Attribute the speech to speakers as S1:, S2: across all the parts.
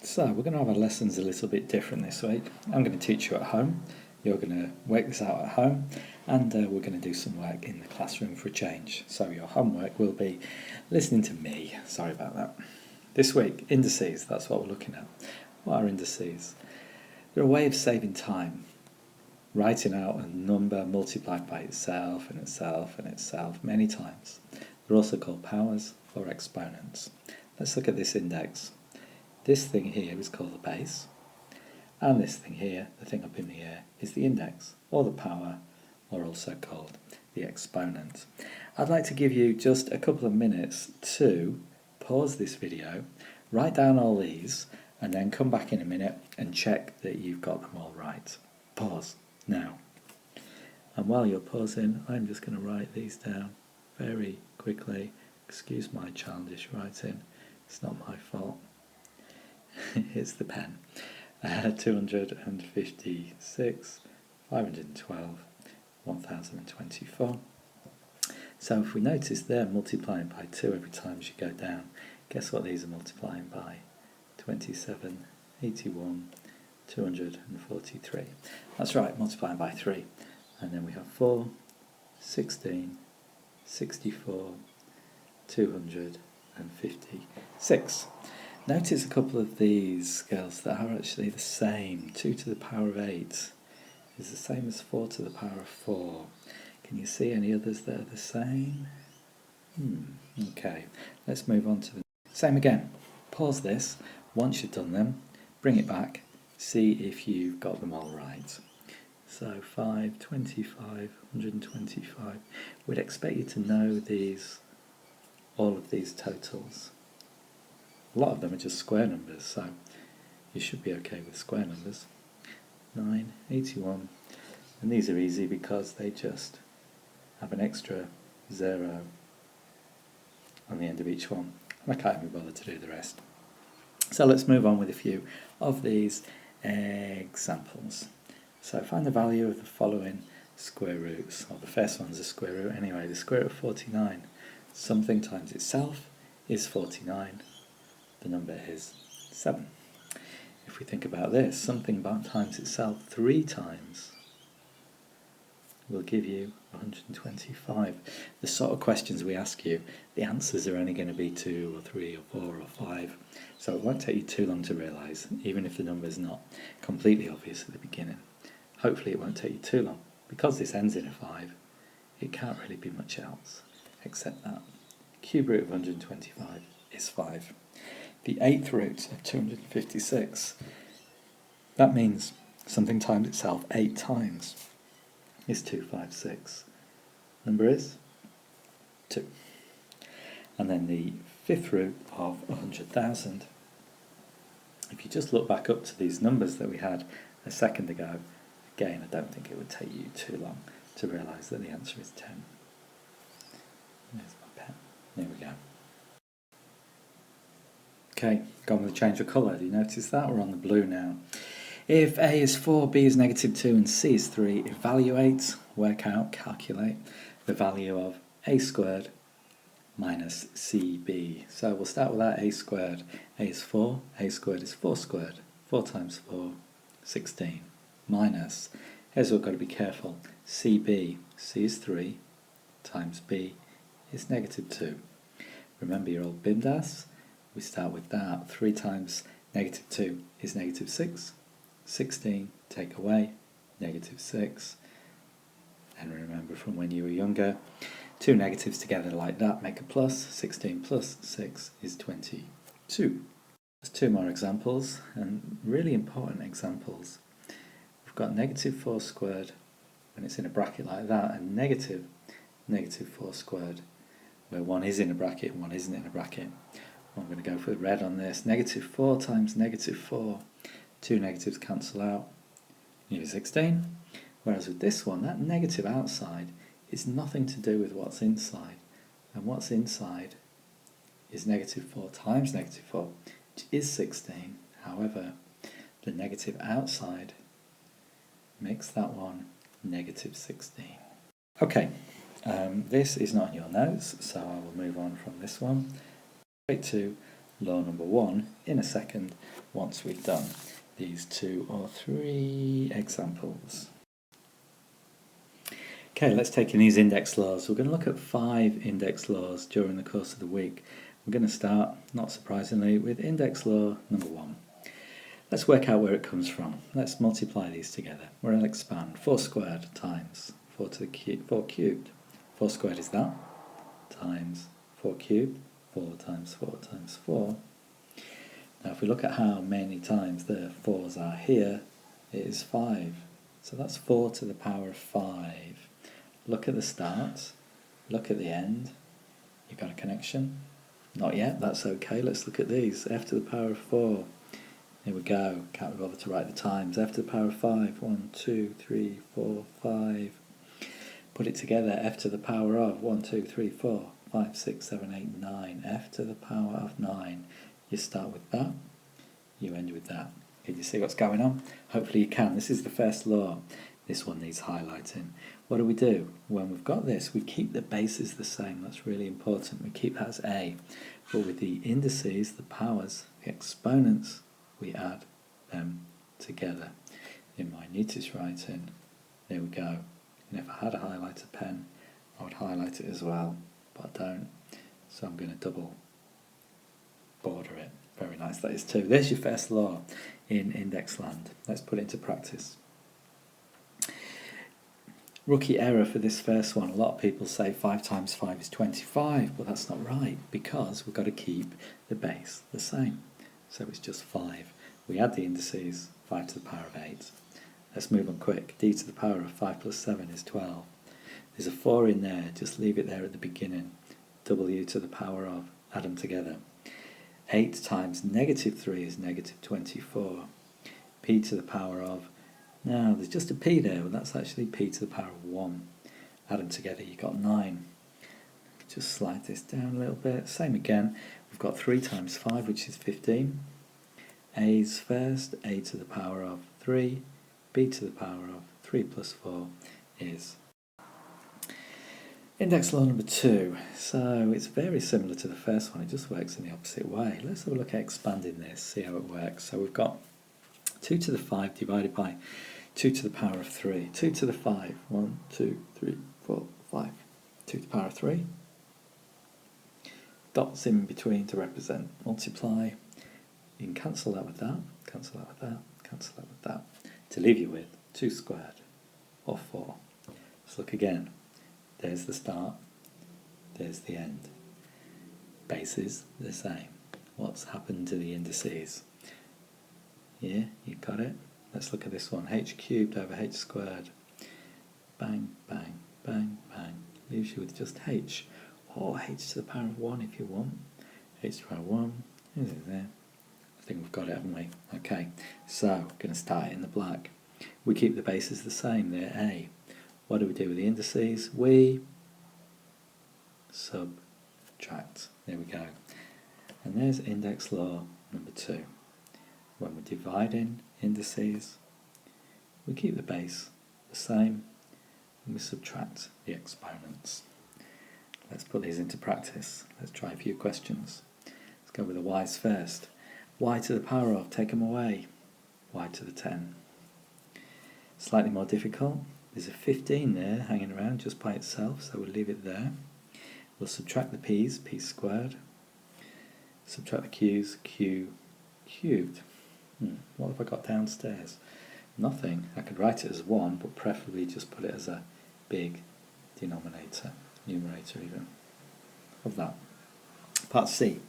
S1: So we're going to have our lessons a little bit different this week. I'm going to teach you at home, you're going to work this out at home, and we're going to do some work in the classroom for a change. So your homework will be listening to me. Sorry about that. This week, indices, that's what we're looking at. What are indices? They're a way of saving time, writing out a number multiplied by itself and itself and itself many times. They're also called powers or exponents. Let's look at this index. This thing here is called the base, and this thing here, the thing up in the air, is the index, or the power, or also called the exponent. I'd like to give you just a couple of minutes to pause this video, write down all these, and then come back in a minute and check that you've got them all right. Pause now. And while you're pausing, I'm just going to write these down very quickly. Excuse my childish writing, it's not my fault. Here's the pen. 256, 512, 1024. So if we notice they're multiplying by 2 every time as you go down, guess what these are multiplying by? 27, 81, 243. That's right, multiplying by 3. And then we have 4, 16, 64, 256. Notice a couple of these scales that are actually the same. 2 to the power of 8 is the same as 4 to the power of 4. Can you see any others that are the same? Okay, let's move on to the same again. Pause this. Once you've done them, bring it back. See if you've got them all right. So 5, 25, 125. We'd expect you to know these, all of these totals. A lot of them are just square numbers, so you should be okay with square numbers. 9, 81, and these are easy because they just have an extra 0 on the end of each one. And I can't even bother to do the rest. So let's move on with a few of these examples. So find the value of the following square roots. Well, the first one's a square root anyway. The square root of 49. Something times itself is 49. The number is 7. If we think about this, something times itself 3 times will give you 125. The sort of questions we ask you, the answers are only going to be 2 or 3 or 4 or 5. So it won't take you too long to realise, even if the number is not completely obvious at the beginning. Hopefully it won't take you too long. Because this ends in a 5, it can't really be much else except that. Cube root of 125 is 5. The 8th root of 256, that means something times itself 8 times is 256. Number is 2. And then the 5th root of 100,000, if you just look back up to these numbers that we had a second ago, again I don't think it would take you too long to realise that the answer is 10. There's my pen. There we go. Okay, gone with a change of colour. Do you notice that? We're on the blue now. If A is 4, B is negative 2 and C is 3, evaluate, work out, calculate the value of A squared minus CB. So we'll start with that A squared. A is 4, A squared is 4 squared. 4 times 4, 16. Minus, here's what we've got to be careful, CB. C is 3 times B is negative 2. Remember your old BIMDAS? We start with that. 3 times negative 2 is negative 6. 16, take away, negative 6. And remember from when you were younger, 2 negatives together like that make a plus. 16 plus 6 is 22. There's 2 more examples, and really important examples. We've got negative 4 squared when it's in a bracket like that, and negative 4 squared where one is in a bracket and one isn't in a bracket. I'm going to go for the red on this. Negative 4 times negative 4. 2 negatives cancel out. You have 16. Whereas with this one, that negative outside is nothing to do with what's inside. And what's inside is negative 4 times negative 4, which is 16. However, the negative outside makes that one negative 16. Okay, this is not in your notes, so I will move on from this one. Straight to law number 1 in a second once we've done these 2 or 3 examples. Okay, let's take in these index laws. We're going to look at 5 index laws during the course of the week. We're going to start, not surprisingly, with index law number 1. Let's work out where it comes from. Let's multiply these together. We're going to expand 4 squared times 4 cubed. 4 squared is that, times 4 cubed, 4 times 4 times 4. Now if we look at how many times the 4's are here, it is 5. So that's 4 to the power of 5. Look at the start, look at the end. You've got a connection? Not yet, that's okay. Let's look at these. F to the power of 4. Here we go. Can't be bothered to write the times. F to the power of 5. 1, 2, 3, 4, 5. Put it together. F to the power of 1, 2, 3, 4, 5, 6, 7, 8, 9. F to the power of 9. You start with that. You end with that. Can you see what's going on? Hopefully you can. This is the first law. This one needs highlighting. What do? When we've got this, we keep the bases the same. That's really important. We keep that as A. But with the indices, the powers, the exponents, we add them together. In my neatest writing, there we go. And if I had a highlighter pen, I would highlight it as well. But I don't. So I'm going to double border it. Very nice, that is too. There's your first law in IndexLand. Let's put it into practice. Rookie error for this first one. A lot of people say 5 times 5 is 25, but that's not right because we've got to keep the base the same. So it's just 5. We add the indices, 5 to the power of 8. Let's move on quick. D to the power of 5 plus 7 is 12. There's a 4 in there, just leave it there at the beginning. W to the power of, add them together. 8 times negative 3 is negative 24. P to the power of, now there's just a P there, but that's actually P to the power of 1. Add them together, you've got 9. Just slide this down a little bit. Same again, we've got 3 times 5, which is 15. A's first, A to the power of 3. B to the power of 3 plus 4 is index law number 2. So it's very similar to the first one, it just works in the opposite way. Let's have a look at expanding this, see how it works. So we've got 2 to the 5 divided by 2 to the power of 3. 2 to the 5. 1, 2, 3, 4, 5. 2 to the power of 3. Dots in between to represent multiply. You can cancel that with that, cancel that with that, cancel that with that. To leave you with 2 squared, or 4. Let's look again. There's the start, there's the end. Bases the same. What's happened to the indices? Yeah, you got it? Let's look at this one. H cubed over H squared. Bang, bang, bang, bang. Leaves you with just H. Or H to the power of 1 if you want. H to the power of 1. Is it there? I think we've got it, haven't we? Okay, so we're going to start in the black. We keep the bases the same. They're A. What do we do with the indices? We subtract. There we go. And there's index law number 2. When we're dividing indices, we keep the base the same and we subtract the exponents. Let's put these into practice. Let's try a few questions. Let's go with the y's first. Y to the power of, take them away. Y to the 10. Slightly more difficult. There's a 15 there hanging around just by itself, so we'll leave it there. We'll subtract the p's, p squared. Subtract the q's, q cubed. What have I got downstairs? Nothing. I could write it as 1, but preferably just put it as a big denominator, numerator even, of that. Part C.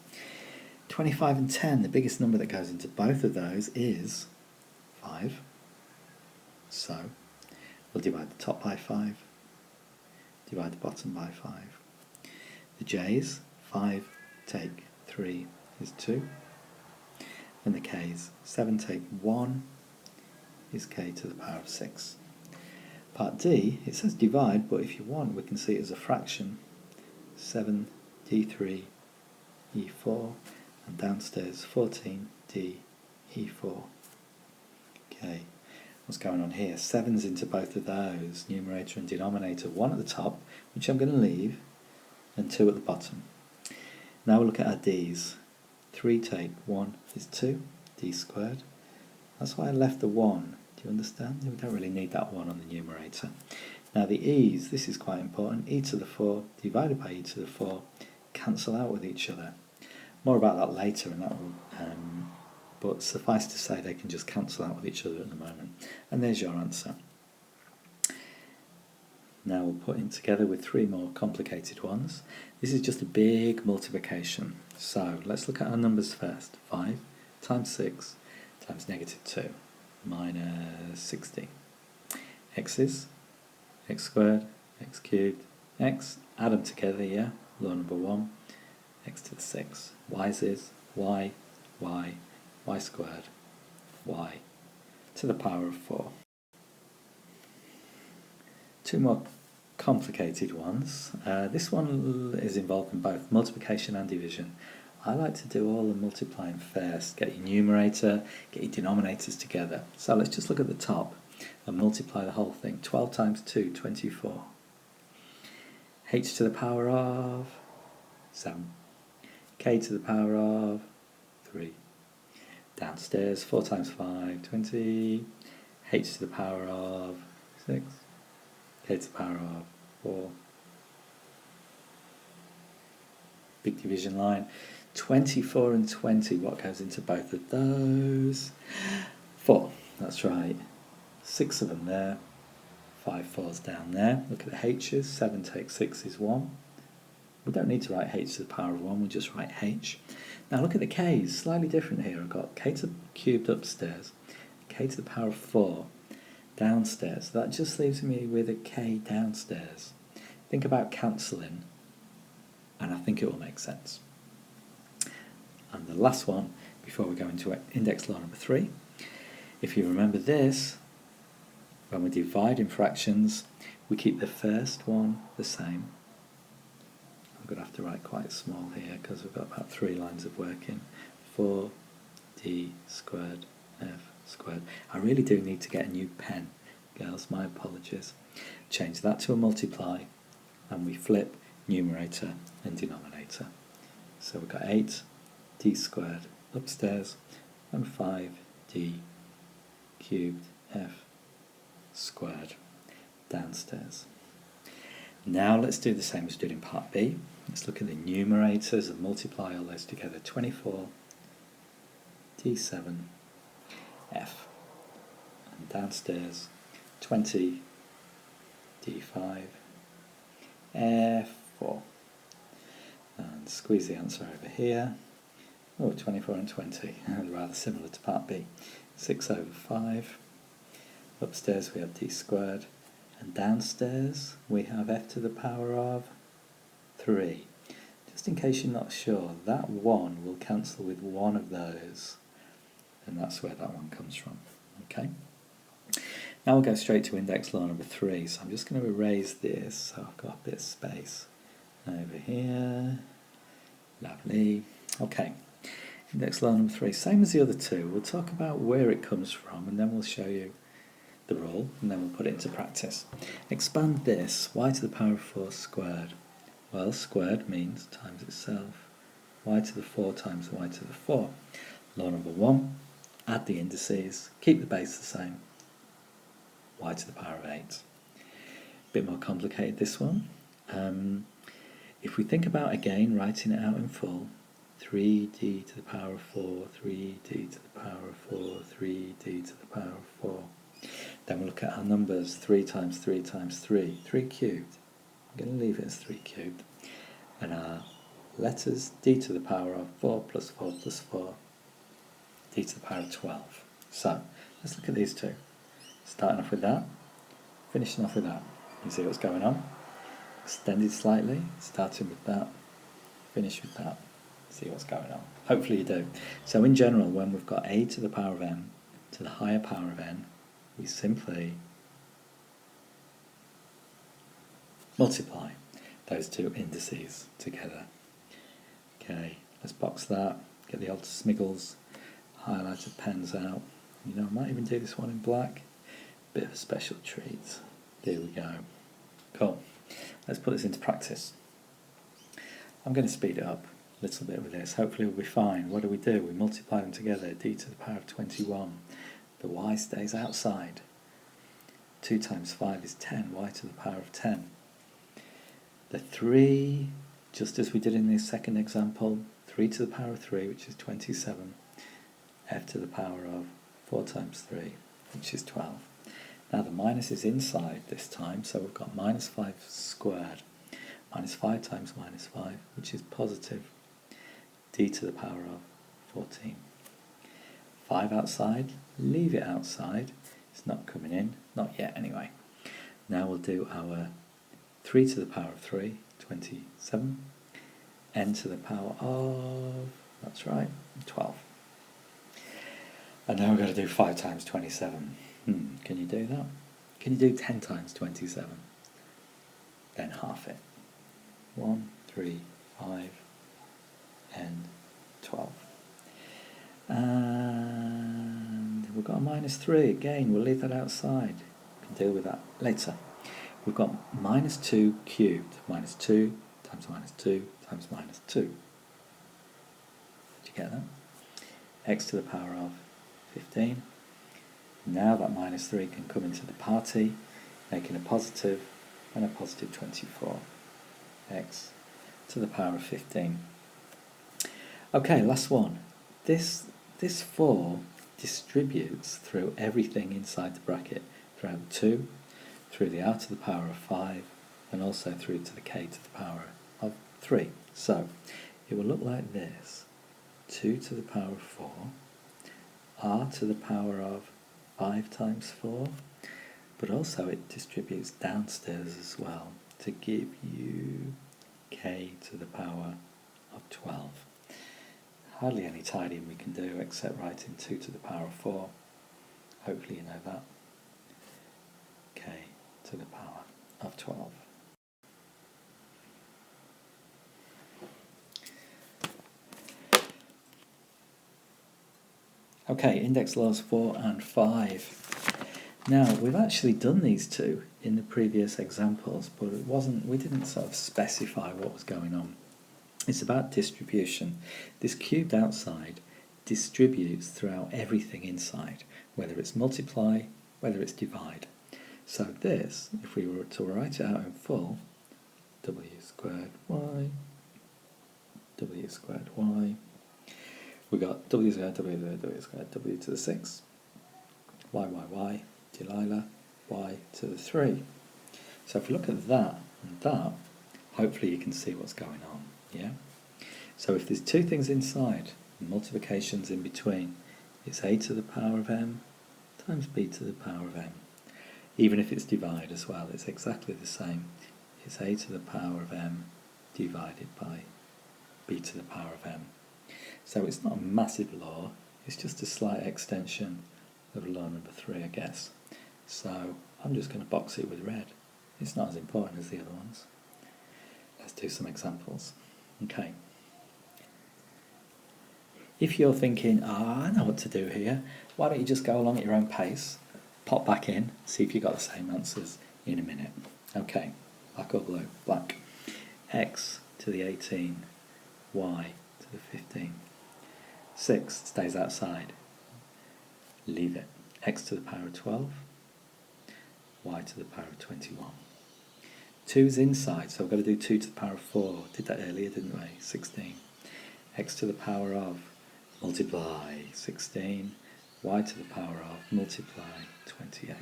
S1: 25 and 10, the biggest number that goes into both of those is 5. So, we'll divide the top by 5, divide the bottom by 5. The j's, 5 take 3 is 2. And the k's, 7 take 1 is k to the power of 6. Part D, it says divide, but if you want, we can see it as a fraction. 7 d3 e4, and downstairs 14 d e4. Okay, what's going on here? 7's into both of those, numerator and denominator. 1 at the top, which I'm going to leave, and 2 at the bottom. Now we'll look at our d's. 3 take 1 is 2, d squared. That's why I left the 1. Do you understand? We don't really need that 1 on the numerator. Now the e's, this is quite important. E to the 4 divided by e to the 4 cancel out with each other. More about that later, and that will, but suffice to say they can just cancel out with each other at the moment. And there's your answer. Now we'll put it together with 3 more complicated ones. This is just a big multiplication. So let's look at our numbers first. 5 times 6 times negative 2 minus 60. X's, x squared, x cubed, x, add them together, yeah, law number 1, x to the 6. Y's is y squared, y to the power of 4. 2 more complicated ones. This one is involved in both multiplication and division. I like to do all the multiplying first. Get your numerator, get your denominators together. So let's just look at the top and multiply the whole thing. 12 times 2, 24. H to the power of 7. K to the power of 3. Downstairs, 4 times 5, 20. H to the power of 6. K to the power of 4. Big division line. 24 and 20, what goes into both of those? 4, that's right. 6 of them there. 5 4s down there. Look at the h's. 7 takes 6 is 1. We don't need to write h to the power of 1, we'll just write h. Now look at the k's, slightly different here. I've got k to the cubed upstairs, k to the power of 4 downstairs. That just leaves me with a k downstairs. Think about cancelling, and I think it will make sense. And the last one, before we go into index law number 3, if you remember this, when we divide in fractions, we keep the first one the same. I'm going to have to write quite small here because we've got about 3 lines of working. 4d squared f squared. I really do need to get a new pen, girls, my apologies. Change that to a multiply, and we flip numerator and denominator. So we've got 8d squared upstairs and 5d cubed f squared downstairs. Now let's do the same as we did in part B. Let's look at the numerators and multiply all those together. 24 d7 f, and downstairs 20 d5 f4, and squeeze the answer over here. Oh, 24 and 20, rather similar to part B. 6 over 5. Upstairs we have d squared, and downstairs we have f to the power of 3. Just in case you're not sure, that 1 will cancel with one of those, and that's where that one comes from. Okay. Now we'll go straight to index law number 3. So I'm just going to erase this, so I've got a bit of space over here. Lovely. Okay. Index law number 3, same as the other two. We'll talk about where it comes from, and then we'll show you the rule, and then we'll put it into practice. Expand this, y to the power of 4 squared. Well, squared means times itself. Y to the 4 times y to the 4. Law number 1, add the indices, keep the base the same. Y to the power of 8. Bit more complicated this one. If we think about again writing it out in full, 3d to the power of 4, 3d to the power of 4, 3d to the power of 4. Then we'll look at our numbers, 3 times 3 times 3, 3 cubed. I'm going to leave it as 3 cubed. And our letters, d to the power of 4 plus 4 plus 4, d to the power of 12. So, let's look at these two. Starting off with that, finishing off with that. You see what's going on? Extended slightly, starting with that, finish with that. See what's going on. Hopefully you do. So in general, when we've got a to the power of n to the higher power of n, we simply multiply those two indices together. Okay, let's box that, get the old smiggles, highlighted pens out. You know, I might even do this one in black. Bit of a special treat. There we go. Cool. Let's put this into practice. I'm going to speed it up. a little bit with this. Hopefully we'll be fine. What do? We multiply them together, d to the power of 21. The y stays outside. 2 times 5 is 10, y to the power of 10. The 3, just as we did in the second example, 3 to the power of 3, which is 27, f to the power of 4 times 3, which is 12. Now the minus is inside this time, so we've got minus 5 squared. Minus 5 times minus 5, which is positive, d to the power of 14. 5 outside, leave it outside. It's not coming in, not yet anyway. Now we'll do our 3 to the power of 3, 27, n to the power of, that's right, 12. And now we've got to do 5 times 27. Can you do that? Can you do 10 times 27? Then half it. 1, 3, 5, n, 12. And we've got a minus 3 again. We'll leave that outside. We can deal with that later. We've got minus 2 cubed. Minus 2 times minus 2 times minus 2. Did you get that? X to the power of 15. Now that minus 3 can come into the party, making a positive and a positive 24. X to the power of 15. Okay, last one. This 4 distributes through everything inside the bracket, throughout the 2, through the r to the power of 5, and also through to the k to the power of 3. So it will look like this: 2 to the power of 4, r to the power of 5 times 4, but also it distributes downstairs as well to give you k to the power of 12. Hardly any tidying we can do except writing 2 to the power of 4. Hopefully you know that. K to the power of 12. Okay, index laws 4 and 5. Now, we've actually done these two in the previous examples, but we didn't sort of specify what was going on. It's about distribution. This cubed outside distributes throughout everything inside, whether it's multiply, whether it's divide. So this, if we were to write it out in full, w squared y, we got w squared, w squared, w to the 6, y, Delilah, y to the 3. So if we look at that and that, hopefully you can see what's going on. Yeah. So if there's two things inside and multiplications in between, it's a to the power of m times b to the power of m. Even if it's divide as well, it's exactly the same. It's a to the power of m divided by b to the power of m. So it's not a massive law, it's just a slight extension of law number 3, I guess. So I'm just going to box it with red. It's not as important as the other ones. Let's do some examples. Okay. If you're thinking, I know what to do here, why don't you just go along at your own pace, pop back in, see if you've got the same answers in a minute. Okay, black or blue? Black. X to the 18, y to the 15. 6 stays outside. Leave it. X to the power of 12, y to the power of 21. 2's inside, so I've got to do 2 to the power of 4. Did that earlier, didn't we? 16. X to the power of multiply 16, y to the power of multiply 28.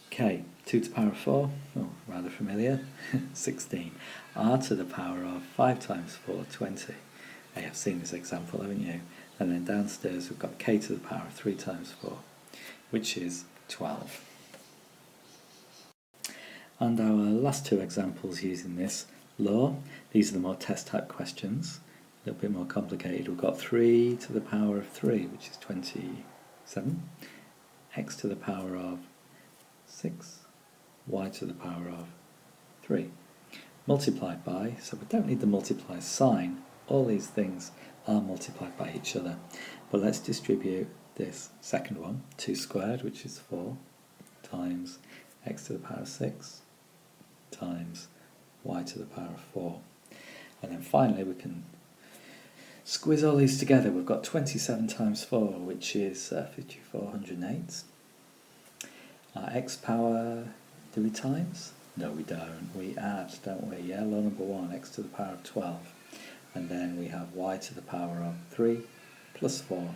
S1: Okay, 2 to the power of 4, oh, rather familiar, 16. R to the power of 5 times 4, 20. Hey, I've seen this example, haven't you? And then downstairs we've got k to the power of 3 times 4, which is 12. And our last two examples using this law, these are the more test type questions, a little bit more complicated. We've got 3 to the power of 3, which is 27, x to the power of 6, y to the power of 3. Multiplied by, so we don't need the multiply sign, all these things are multiplied by each other. But let's distribute this second one, 2 squared, which is 4, times x to the power of 6, times y to the power of 4. And then finally we can squeeze all these together. We've got 27 times 4, which is 5408. Our x power, do we times? No, we don't. We add, don't we? Yeah, law number 1, x to the power of 12. And then we have y to the power of 3 plus 4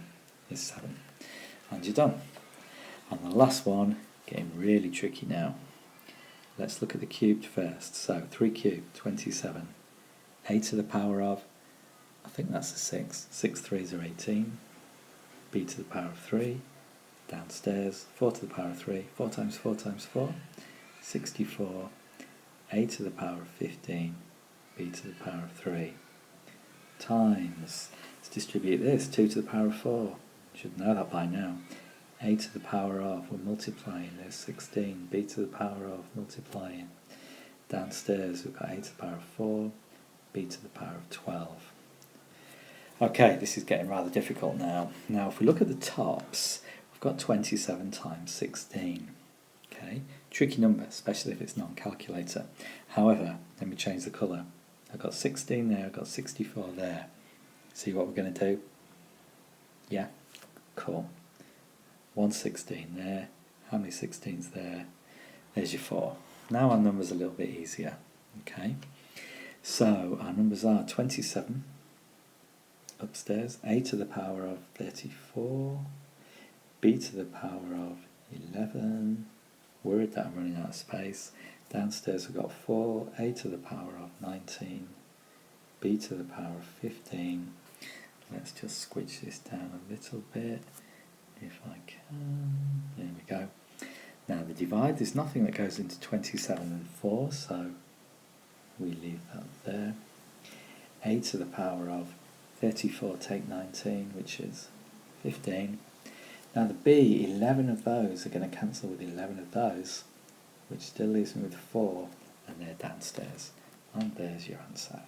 S1: is 7. And you're done. And the last one, getting really tricky now. Let's look at the cubed first. So 3 cubed, 27. A to the power of, I think that's a 6. 6 3s are 18. B to the power of 3. Downstairs, 4 to the power of 3. 4 times 4 times 4. 64. A to the power of 15. B to the power of 3. Times, let's distribute this. 2 to the power of 4. You should know that by now. A to the power of, we're multiplying, there's 16. B to the power of, multiplying. Downstairs we've got A to the power of 4. B to the power of 12. Okay, this is getting rather difficult now. Now if we look at the tops, we've got 27 times 16. Okay, tricky number, especially if it's not on calculator. However, let me change the colour. I've got 16 there, I've got 64 there. See what we're going to do? Yeah, cool. 116 there. How many 16s there? There's your 4. Now our number's a little bit easier. Okay, so our numbers are 27 upstairs, A to the power of 34, B to the power of 11, worried that I'm running out of space. Downstairs we've got 4, A to the power of 19, B to the power of 15. Let's just squidge this down a little bit, if I can. There we go. Now the divide, there's nothing that goes into 27 and 4, so we leave that there. A to the power of 34 take 19, which is 15. Now the B, 11 of those are going to cancel with 11 of those, which still leaves me with 4, and they're downstairs. And there's your answer.